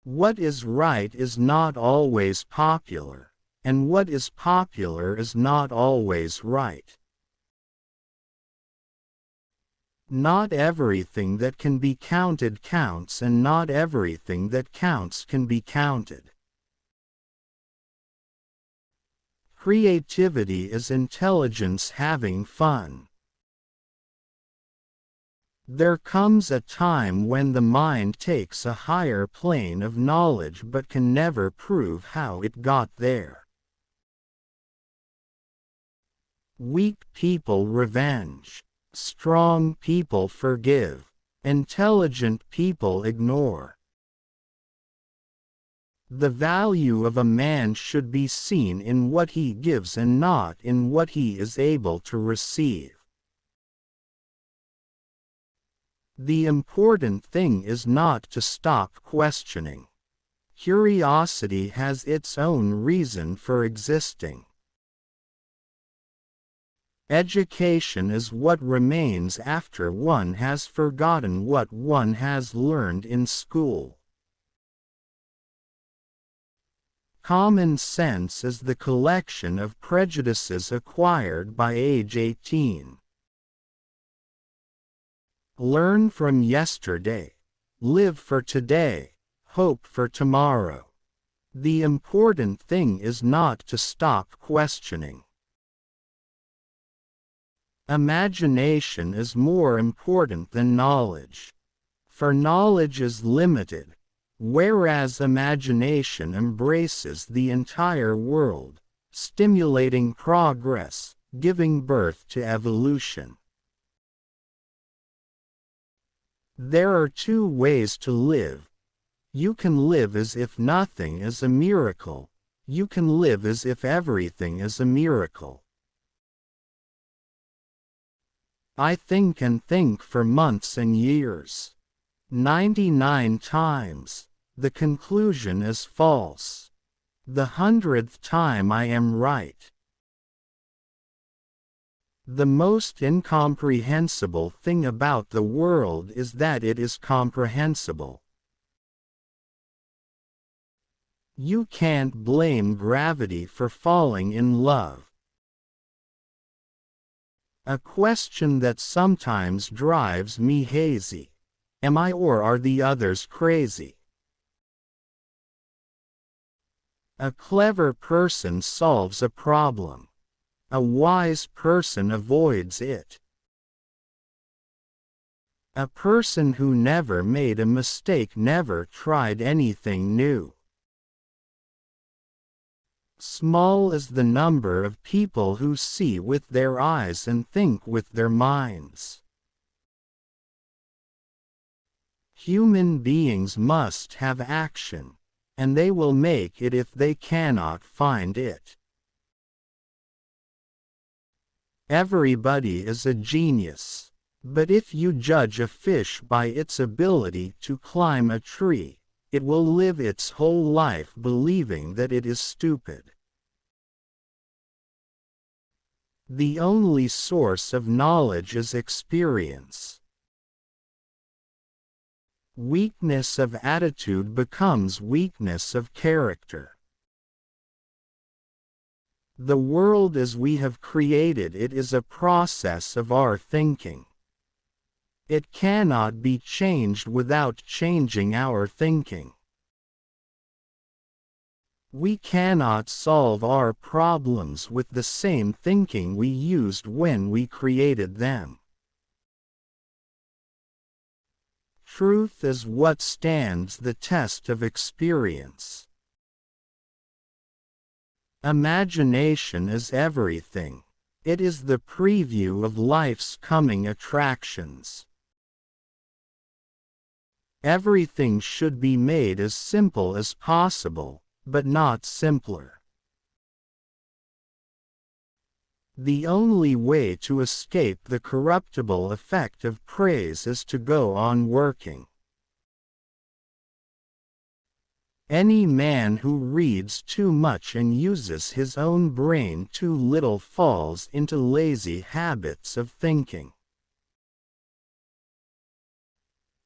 What is right is not always popular, and what is popular is not always right. Not everything that can be counted counts, and not everything that counts can be counted. Creativity is intelligence having fun. There comes a time when the mind takes a higher plane of knowledge but can never prove how it got there. Weak people revenge. Strong people forgive. Intelligent people ignore. The value of a man should be seen in what he gives and not in what he is able to receive. The important thing is not to stop questioning. Curiosity has its own reason for existing. Education is what remains after one has forgotten what one has learned in school. Common sense is the collection of prejudices acquired by age 18. Learn from yesterday. Live for today. Hope for tomorrow. The important thing is not to stop questioning. Imagination is more important than knowledge. For knowledge is limited, whereas imagination embraces the entire world, stimulating progress, giving birth to evolution. There are two ways to live. You can live as if nothing is a miracle. You can live as if everything is a miracle. I think and think for months and years. 99 times, the conclusion is false. The 100th time I am right. The most incomprehensible thing about the world is that it is comprehensible. You can't blame gravity for falling in love. A question that sometimes drives me hazy. Am I or are the others crazy? A clever person solves a problem. A wise person avoids it. A person who never made a mistake never tried anything new. Small is the number of people who see with their eyes and think with their minds. Human beings must have action, and they will make it if they cannot find it. Everybody is a genius, but if you judge a fish by its ability to climb a tree, it will live its whole life believing that it is stupid. The only source of knowledge is experience. Weakness of attitude becomes weakness of character. The world as we have created it is a process of our thinking. It cannot be changed without changing our thinking. We cannot solve our problems with the same thinking we used when we created them. Truth is what stands the test of experience. Imagination is everything. It is the preview of life's coming attractions. Everything should be made as simple as possible, but not simpler. The only way to escape the corruptible effect of praise is to go on working. Any man who reads too much and uses his own brain too little falls into lazy habits of thinking.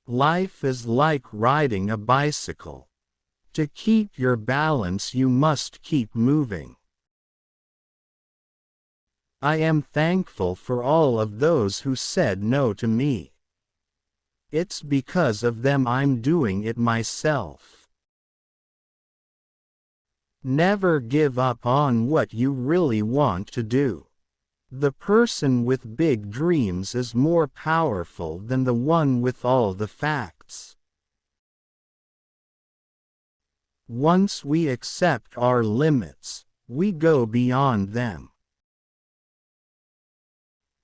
Life is like riding a bicycle. To keep your balance you must keep moving. I am thankful for all of those who said no to me. It's because of them I'm doing it myself. Never give up on what you really want to do. The person with big dreams is more powerful than the one with all the facts. Once we accept our limits, we go beyond them.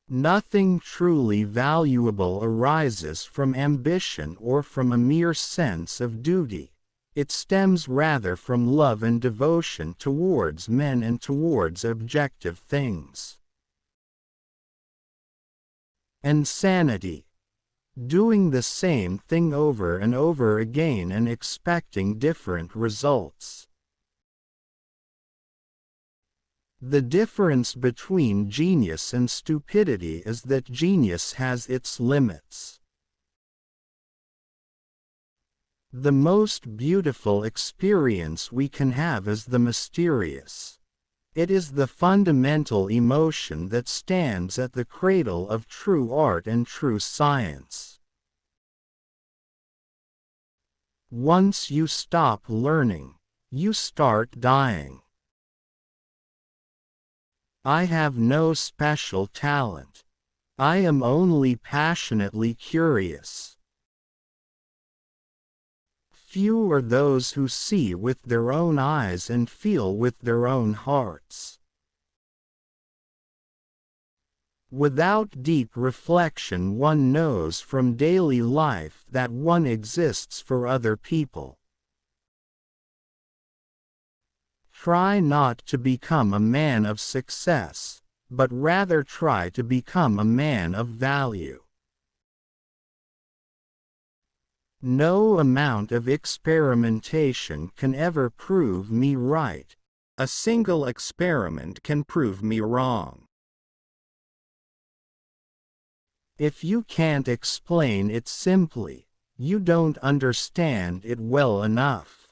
Nothing truly valuable arises from ambition or from a mere sense of duty. It stems rather from love and devotion towards men and towards objective things. And sanity. Doing the same thing over and over again and expecting different results. The difference between genius and stupidity is that genius has its limits. The most beautiful experience we can have is the mysterious. It is the fundamental emotion that stands at the cradle of true art and true science. Once you stop learning, you start dying. I have no special talent. I am only passionately curious. Few are those who see with their own eyes and feel with their own hearts. Without deep reflection one knows from daily life that one exists for other people. Try not to become a man of success, but rather try to become a man of value. No amount of experimentation can ever prove me right. A single experiment can prove me wrong. If you can't explain it simply, you don't understand it well enough.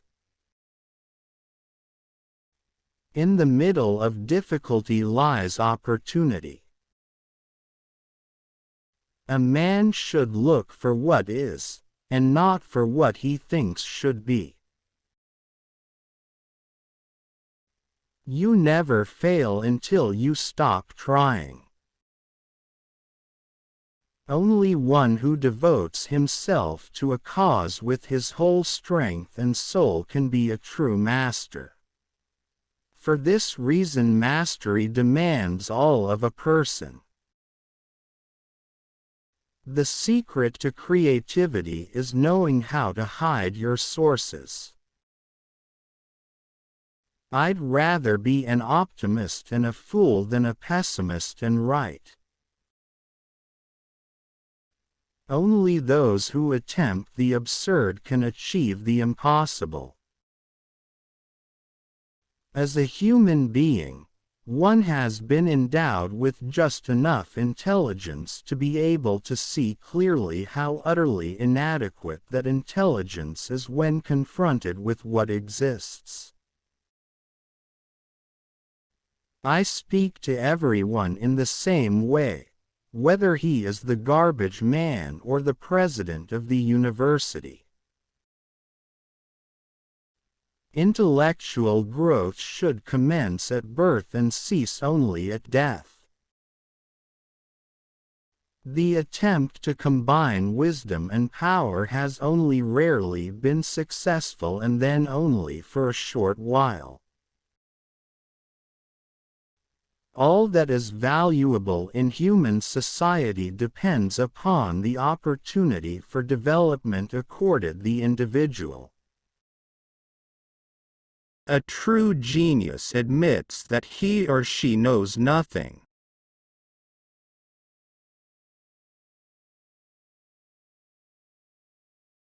In the middle of difficulty lies opportunity. A man should look for what is, and not for what he thinks should be. You never fail until you stop trying. Only one who devotes himself to a cause with his whole strength and soul can be a true master. For this reason mastery demands all of a person. The secret to creativity is knowing how to hide your sources. I'd rather be an optimist and a fool than a pessimist and right. Only those who attempt the absurd can achieve the impossible. As a human being, one has been endowed with just enough intelligence to be able to see clearly how utterly inadequate that intelligence is when confronted with what exists. I speak to everyone in the same way, whether he is the garbage man or the president of the university. Intellectual growth should commence at birth and cease only at death. The attempt to combine wisdom and power has only rarely been successful, and then only for a short while. All that is valuable in human society depends upon the opportunity for development accorded the individual. A true genius admits that he or she knows nothing.